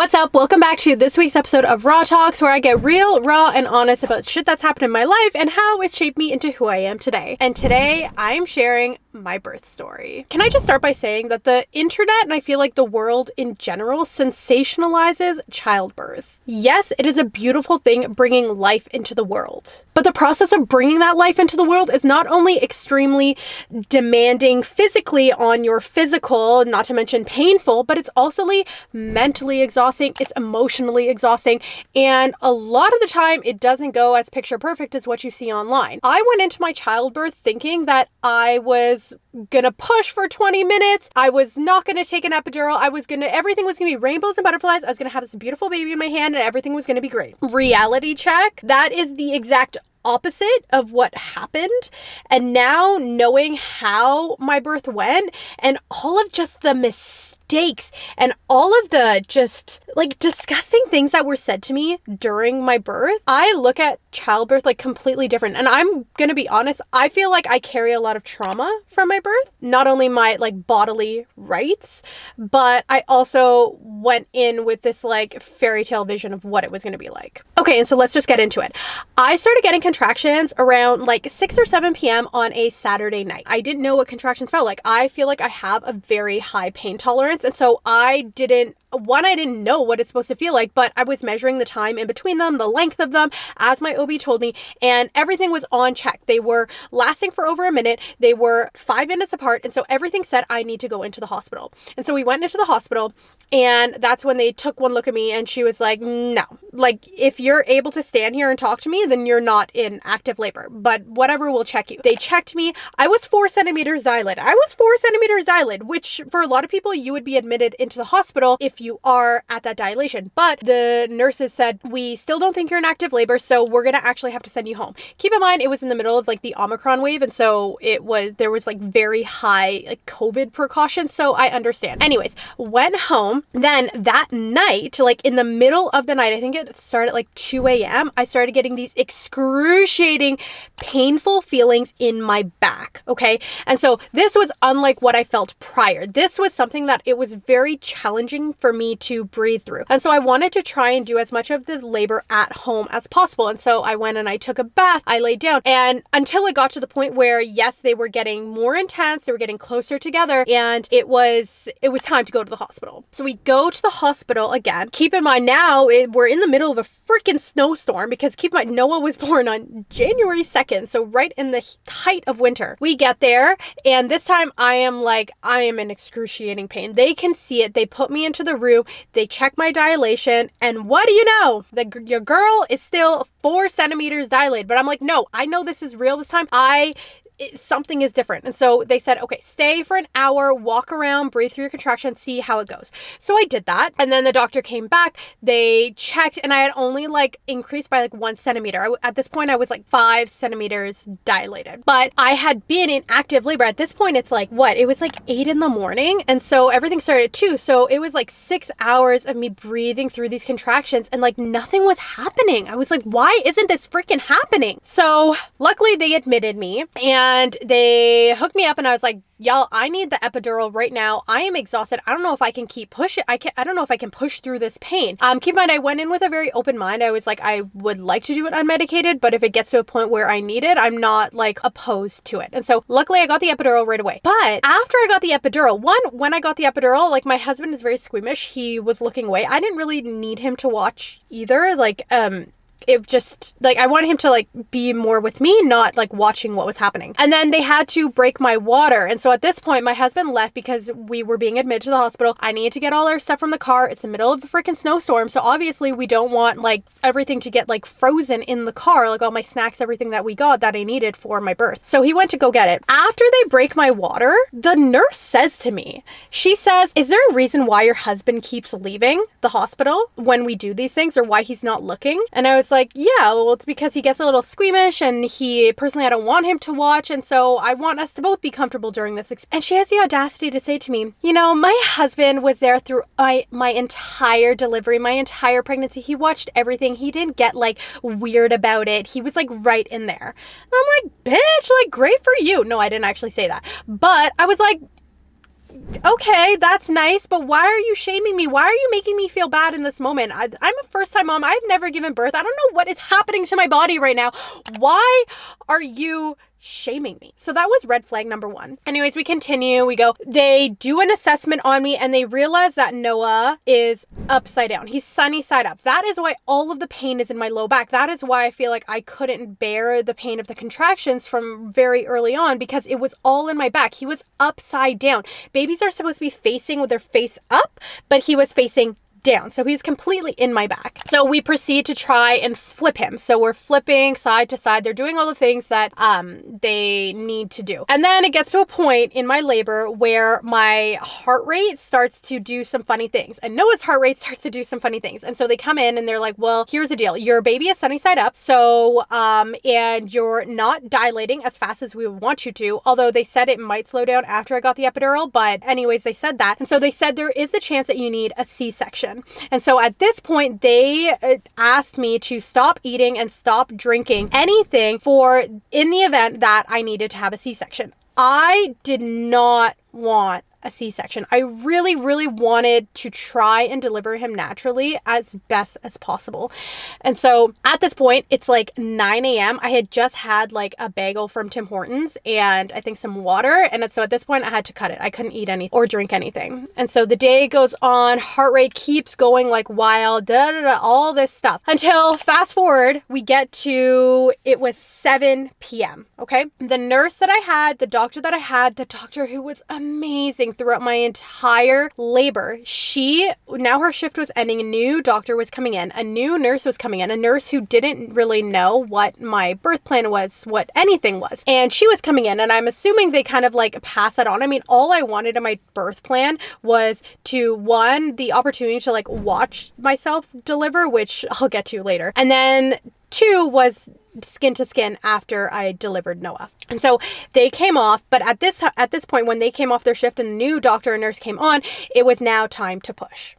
What's up? Welcome back to this week's episode of Raw Talks, where I get real, raw, and honest about shit that's happened in my life and how it shaped me into who I am today. And today, I'm sharing my birth story. Can I just start by saying that the internet, and I feel like the world in general, sensationalizes childbirth. Yes, it is a beautiful thing bringing life into the world. But the process of bringing that life into the world is not only extremely demanding physically on your physical, not to mention painful, but it's also mentally exhausting, it's emotionally exhausting, and a lot of the time it doesn't go as picture perfect as what you see online. I went into my childbirth thinking that I was gonna push for 20 minutes. I was not gonna take an epidural. Everything was gonna be rainbows and butterflies. I was gonna have this beautiful baby in my hand and everything was gonna be great. Reality check. That is the exact opposite of what happened. And now knowing how my birth went and all of just the mistakes and all of the just disgusting things that were said to me during my birth, I look at childbirth completely different. And I'm gonna be honest, I feel like I carry a lot of trauma from my birth. Not only my bodily rights, but I also went in with this fairy tale vision of what it was gonna be like. Okay, and so let's just get into it. I started getting contractions around 6 or 7 p.m. on a Saturday night. I didn't know what contractions felt like. I feel like I have a very high pain tolerance, and so I didn't know what it's supposed to feel like, but I was measuring the time in between them, the length of them, as my OB told me, and everything was on check. They were lasting for over a minute. They were 5 minutes apart, and so everything said I need to go into the hospital. And so we went into the hospital, and that's when they took one look at me, and she was like, no, if you're able to stand here and talk to me, then you're not in active labor, but whatever, we'll check you. They checked me. I was 4 centimeters dilated. Which for a lot of people, you would be admitted into the hospital if you are at that dilation. But the nurses said, we still don't think you're in active labor, so we're going to actually have to send you home. Keep in mind, it was in the middle of the Omicron wave, and so there was very high COVID precautions, so I understand. Anyways, went home. Then that night, in the middle of the night, I think it started at 2 a.m., I started getting these excruciating, painful feelings in my back, okay? And so this was unlike what I felt prior. This was something that it was very challenging for me to breathe through. And so I wanted to try and do as much of the labor at home as possible. And so I went and I took a bath, I laid down, and until it got to the point where, yes, they were getting more intense, they were getting closer together, and it was time to go to the hospital. So we go to the hospital again. Keep in mind now, we're in the middle of a freaking snowstorm, because keep in mind, Noah was born on January 2nd, so right in the height of winter. We get there, and this time I am in excruciating pain. They can see it. They put me into the room. They check my dilation, and what do you know? Your girl is still 4 centimeters dilated. But I'm like, no, I know this is real this time. Something is different. And so they said, okay, stay for an hour, walk around, breathe through your contractions, see how it goes. So I did that. And then the doctor came back, they checked, and I had only increased by 1 centimeter. At this point, I was 5 centimeters dilated. But I had been in active labor. At this point, it's it was 8 in the morning. And so everything started at 2. So it was 6 hours of me breathing through these contractions, and nothing was happening. I was why isn't this freaking happening? So luckily they admitted me, and they hooked me up, and I was like, y'all, I need the epidural right now. I am exhausted. I don't know if I can keep pushing. I don't know if I can push through this pain. Keep in mind, I went in with a very open mind. I was I would like to do it unmedicated, but if it gets to a point where I need it, I'm not opposed to it. And so luckily I got the epidural right away. But after I got the epidural, when I got the epidural, my husband is very squeamish. He was looking away. I didn't really need him to watch either. It just I wanted him to be more with me, not watching what was happening. And then they had to break my water. And so at this point, my husband left because we were being admitted to the hospital. I needed to get all our stuff from the car. It's the middle of a freaking snowstorm. So obviously we don't want everything to get frozen in the car, all my snacks, everything that we got that I needed for my birth. So he went to go get it. After they break my water, the nurse says to me, she says, is there a reason why your husband keeps leaving the hospital when we do these things, or why he's not looking? And I was yeah, well, it's because he gets a little squeamish, and I don't want him to watch, and so I want us to both be comfortable during this. And she has the audacity to say to me, my husband was there through my entire delivery, my entire pregnancy. He watched everything. He didn't get weird about it. He was right in there. And I'm bitch, great for you. No, I didn't actually say that. But I was okay, that's nice, but why are you shaming me? Why are you making me feel bad in this moment? I'm a first-time mom. I've never given birth. I don't know what is happening to my body right now. Why are you shaming me? So that was red flag number one. Anyways, we continue. We go, they do an assessment on me and they realize that Noah is upside down. He's sunny side up. That is why all of the pain is in my low back. That is why I feel like I couldn't bear the pain of the contractions from very early on, because it was all in my back. He was upside down. Babies are supposed to be facing with their face up, but he was facing down. So he's completely in my back. So we proceed to try and flip him. So we're flipping side to side. They're doing all the things that they need to do. And then it gets to a point in my labor where my heart rate starts to do some funny things. And Noah's heart rate starts to do some funny things. And so they come in and they're like, well, here's the deal. Your baby is sunny side up. So, and you're not dilating as fast as we would want you to. Although they said it might slow down after I got the epidural. But anyways, they said that. And so they said there is a chance that you need a C-section. And so at this point, they asked me to stop eating and stop drinking anything in the event that I needed to have a C-section. I did not want a C-section. I really, really wanted to try and deliver him naturally as best as possible. And so at this point, it's like 9 a.m. I had just had like a bagel from Tim Hortons and I think some water. And so at this point I had to cut it. I couldn't eat anything or drink anything. And so the day goes on, heart rate keeps going like wild, all this stuff, until fast forward, we get to, it was 7 p.m. Okay. The nurse that I had, the doctor that I had, the doctor who was amazing throughout my entire labor, now her shift was ending, a new doctor was coming in, a new nurse was coming in, a nurse who didn't really know what my birth plan was, what anything was. And she was coming in, and I'm assuming they kind of like pass it on. I mean, all I wanted in my birth plan was the opportunity to like watch myself deliver, which I'll get to later. And then 2 was skin to skin after I delivered Noah. And so they came off, but at this point, when they came off their shift and the new doctor and nurse came on, it was now time to push.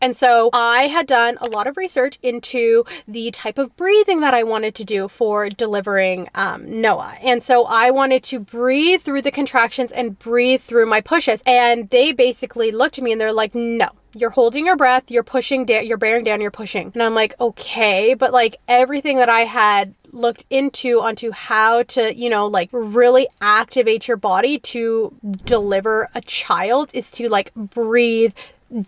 And so I had done a lot of research into the type of breathing that I wanted to do for delivering Noah. And so I wanted to breathe through the contractions and breathe through my pushes. And they basically looked at me and they're like, no. You're holding your breath, you're pushing down, you're bearing down, you're pushing. And I'm like, okay, but like everything that I had looked onto how to, like really activate your body to deliver a child is to like breathe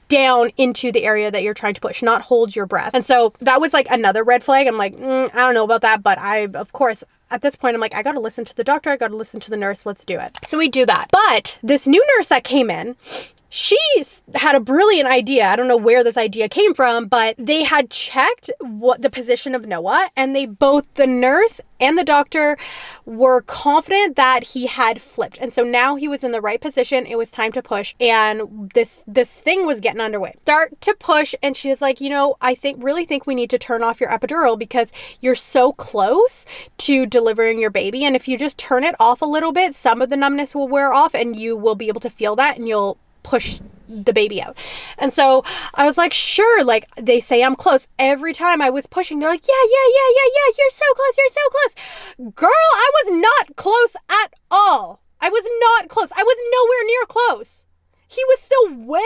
down into the area that you're trying to push, not hold your breath. And so that was like another red flag. I'm like, I don't know about that, but of course, at this point, I'm like, I got to listen to the doctor. I got to listen to the nurse. Let's do it. So we do that. But this new nurse that came in, she had a brilliant idea. I don't know where this idea came from, but they had checked what the position of Noah, and both the nurse and the doctor were confident that he had flipped. And so now he was in the right position. It was time to push. And this thing was getting underway. Start to push. And she was like, I really think we need to turn off your epidural because you're so close to delivering your baby. And if you just turn it off a little bit, some of the numbness will wear off and you will be able to feel that and you'll push the baby out. And so I was like, sure, like they say I'm close. Every time I was pushing, they're like, yeah, you're so close. Girl, I was not close at all. I was not close. I was nowhere near close. He was still way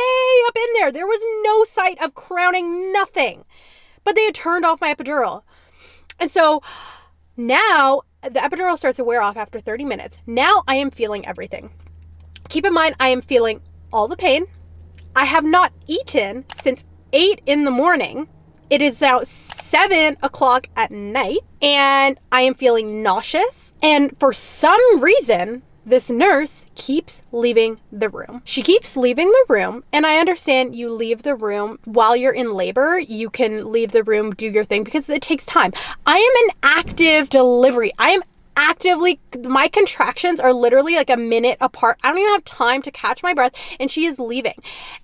up in there. There was no sight of crowning, nothing. But they had turned off my epidural. And so now the epidural starts to wear off after 30 minutes. Now I am feeling everything. Keep in mind, I am feeling all the pain. I have not eaten since 8 in the morning. It is now 7 o'clock at night and I am feeling nauseous. And for some reason, this nurse keeps leaving the room. She keeps leaving the room, and I understand you leave the room while you're in labor. You can leave the room, do your thing, because it takes time. I am in active delivery. I am my contractions are literally like a minute apart. I don't even have time to catch my breath, and she is leaving.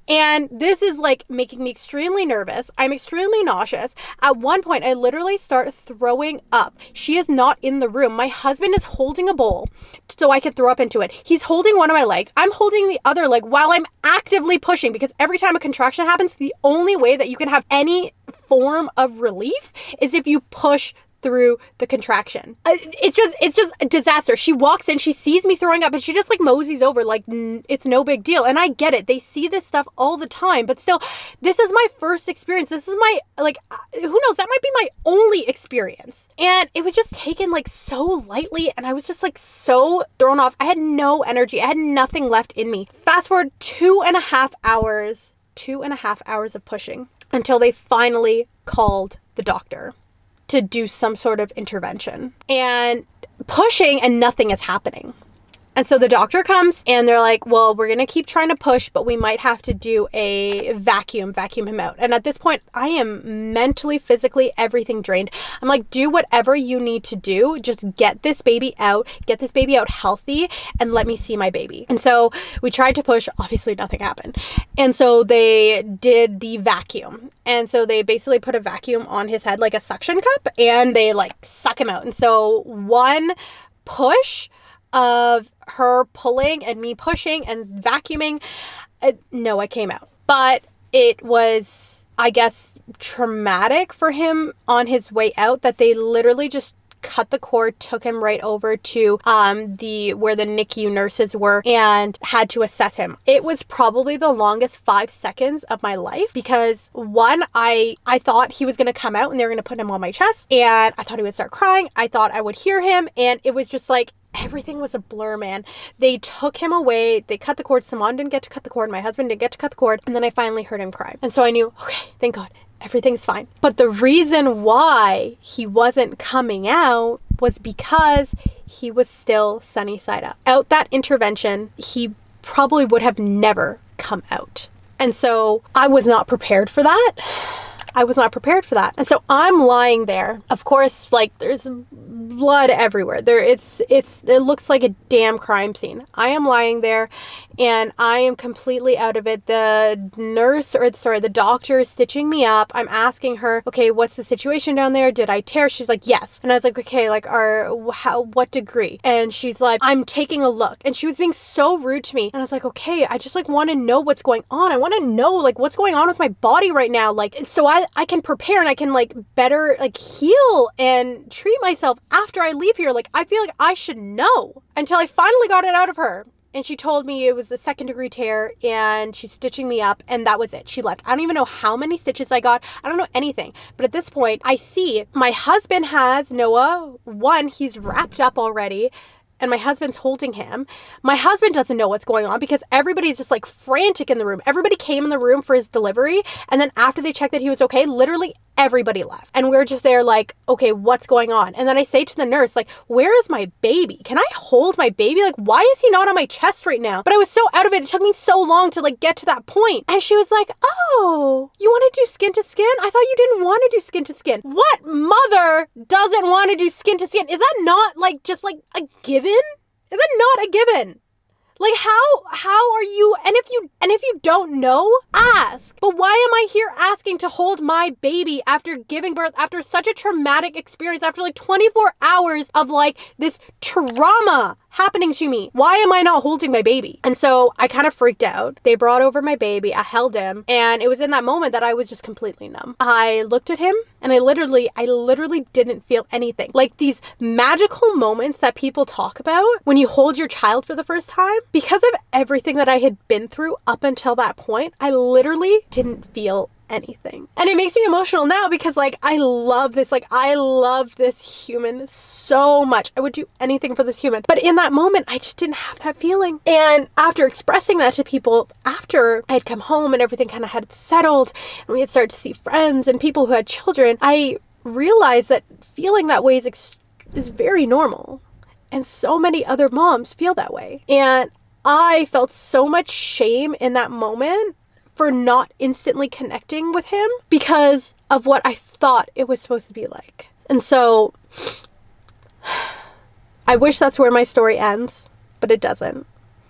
And this is like making me extremely nervous. I'm extremely nauseous. At one point, I literally start throwing up. She is not in the room. My husband is holding a bowl so I can throw up into it. He's holding one of my legs. I'm holding the other leg while I'm actively pushing, because every time a contraction happens, the only way that you can have any form of relief is if you push through the contraction. It's just a disaster. She walks in, she sees me throwing up, and she just like moseys over like it's no big deal. And I get it. They see this stuff all the time, but still, this is my first experience. This is my, like, who knows, that might be my only experience. And it was just taken like so lightly, and I was just like so thrown off. I had no energy. I had nothing left in me. Fast forward 2.5 hours, 2.5 hours of pushing until they finally called the doctor to do some sort of intervention. And pushing and nothing is happening. And so the doctor comes and they're like, well, we're going to keep trying to push, but we might have to do a vacuum him out. And at this point, I am mentally, physically, everything drained. I'm like, do whatever you need to do. Just get this baby out healthy, and let me see my baby. And so we tried to push. Obviously, nothing happened. And so they did the vacuum. And so they basically put a vacuum on his head, like a suction cup, and they like suck him out. And so one push of her pulling and me pushing and vacuuming, no, I came out. But it was, I guess, traumatic for him on his way out that they literally just cut the cord, took him right over to where the NICU nurses were, and had to assess him. It was probably the longest 5 seconds of my life because one, I thought he was going to come out and they were going to put him on my chest, and I thought he would start crying. I thought I would hear him, and it was just like everything was a blur, man. They took him away. They cut the cord. Simone didn't get to cut the cord. My husband didn't get to cut the cord. And then I finally heard him cry. And so I knew, okay, thank God, everything's fine. But the reason why he wasn't coming out was because he was still sunny side up. Out that intervention, he probably would have never come out. And so I was not prepared for that. And so I'm lying there. Of course, like there's blood everywhere. It looks like a damn crime scene. I am lying there and I am completely out of it. The doctor is stitching me up. I'm asking her, okay, what's the situation down there? Did I tear? She's like, yes. And I was like, okay, like what degree? And she's like, I'm taking a look. And she was being so rude to me. And I was like, okay, I just like want to know what's going on. I want to know like what's going on with my body right now. Like, so I can prepare and I can like better like heal and treat myself after I leave here. Like, I feel like I should know, until I finally got it out of her. And she told me it was a 2nd-degree tear and she's stitching me up, and that was it. She left. I don't even know how many stitches I got. I don't know anything. But at this point, I see my husband has Noah. One, he's wrapped up already, and my husband's holding him. My husband doesn't know what's going on because everybody's just like frantic in the room. Everybody came in the room for his delivery, and then after they checked that he was okay, literally everybody left. And we're just there like, okay, what's going on? And then I say to the nurse, like, where is my baby? Can I hold my baby? Like, why is he not on my chest right now? But I was so out of it. It took me so long to like get to that point. And she was like, oh, you want to do skin to skin? I thought you didn't want to do skin to skin. What mother doesn't want to do skin to skin? Is that not like just like a given? Is that not a given? Like how are you, and if you don't know, ask. But why am I here asking to hold my baby after giving birth, after such a traumatic experience, after like 24 hours of like this trauma happening to me? Why am I not holding my baby? And so I kind of freaked out. They brought over my baby. I held him, and it was in that moment that I was just completely numb. I looked at him and I literally didn't feel anything. Like these magical moments that people talk about when you hold your child for the first time, because of everything that I had been through up until that point, I literally didn't feel anything. And it makes me emotional now because like I love this human so much. I would do anything for this human. But in that moment, I just didn't have that feeling. And after expressing that to people, after I had come home and everything kind of had settled and we had started to see friends and people who had children, I realized that feeling that way is very normal. And so many other moms feel that way. And I felt so much shame in that moment for not instantly connecting with him because of what I thought it was supposed to be like. And so I wish that's where my story ends, but it doesn't.